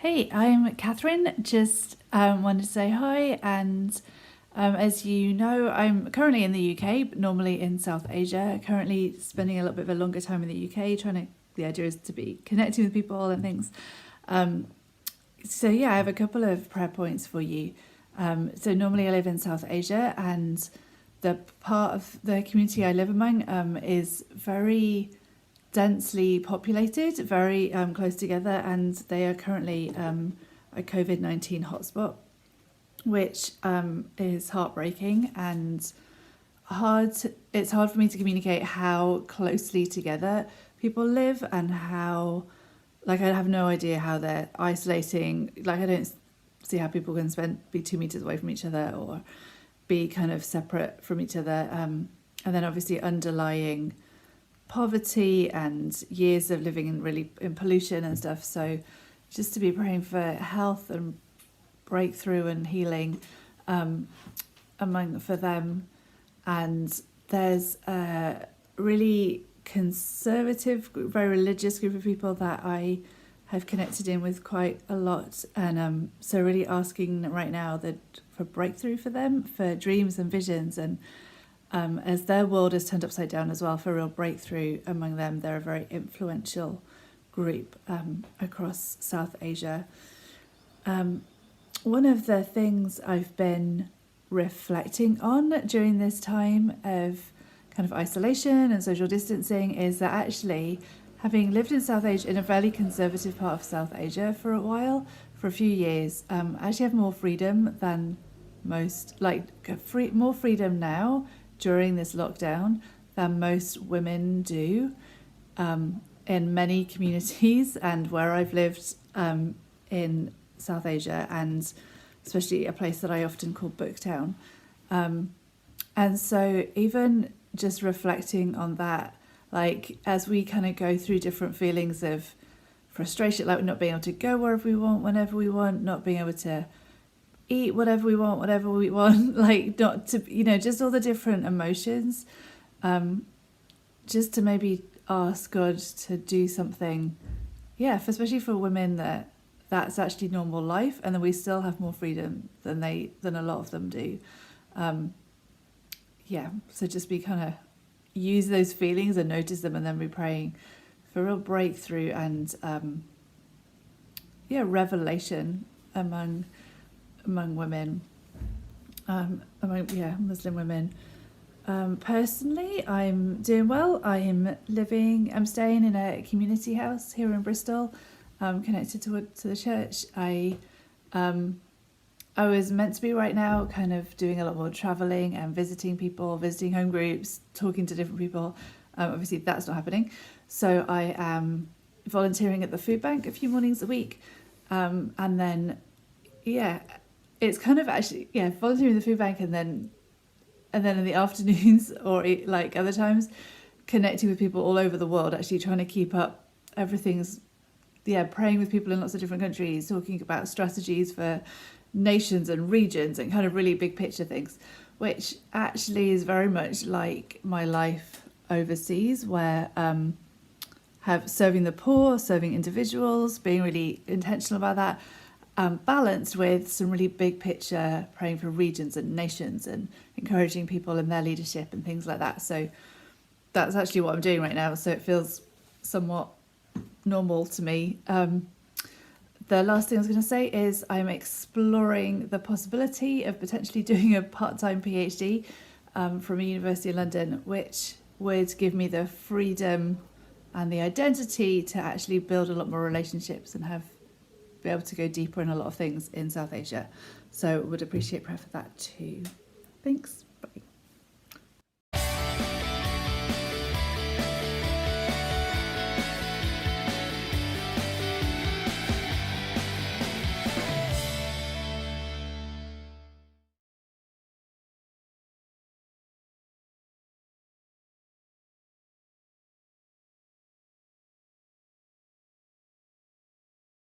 Hey, I'm Catherine. Just wanted to say hi. And as you know, I'm currently in the UK, but normally in South Asia. Currently spending a little bit of a longer time in the UK, the idea is to be connecting with people and things. Um, so, yeah, I have a couple of prayer points for you. So, normally I live in South Asia, and the part of the community I live among is very densely populated, very close together, and they are currently a COVID-19 hotspot, which is heartbreaking and hard. It's hard for me to communicate how closely together people live and how, like, I have no idea how they're isolating. Like, I don't see how people can be 2 meters away from each other or be kind of separate from each other. And then obviously underlying poverty and years of living in pollution and stuff. So just to be praying for health and breakthrough and healing for them. And there's a really conservative, very religious group of people that I have connected in with quite a lot, and so really asking right now for breakthrough for them, for dreams and visions, and as their world is turned upside down as well, for real breakthrough among them. They're a very influential group across South Asia. One of the things I've been reflecting on during this time of kind of isolation and social distancing is that actually, having lived in South Asia, in a fairly conservative part of South Asia for a while, for a few years, I actually have more freedom than most, more freedom now during this lockdown than most women do in many communities and where I've lived in South Asia, and especially a place that I often call Booktown. And so even just reflecting on that, like as we kind of go through different feelings of frustration, like not being able to go wherever we want, whenever we want, not being able to eat whatever we want, whatever we want, like not to, just all the different emotions, just to maybe ask God to do something, especially for women, that's actually normal life, and then we still have more freedom than a lot of them do. So just be kind of use those feelings and notice them, and then be praying for real breakthrough and revelation among women, Muslim women. Personally, I'm doing well. I'm staying in a community house here in Bristol, connected to the church. I was meant to be right now kind of doing a lot more traveling and visiting people, visiting home groups, talking to different people. Obviously that's not happening. So I am volunteering at the food bank a few mornings a week. And then, it's kind of actually, volunteering at the food bank, and then in the afternoons or like other times, connecting with people all over the world, actually trying to keep up everything's, praying with people in lots of different countries, talking about strategies for nations and regions and kind of really big picture things, which actually is very much like my life overseas, where have serving the poor, serving individuals, being really intentional about that, balanced with some really big picture praying for regions and nations and encouraging people in their leadership and things like that. So that's actually what I'm doing right now, so it feels somewhat normal to me. The last thing I was going to say is I'm exploring the possibility of potentially doing a part-time PhD from a university in London, which would give me the freedom and the identity to actually build a lot more relationships and be able to go deeper in a lot of things in South Asia. So would appreciate prayer for that too. Thanks.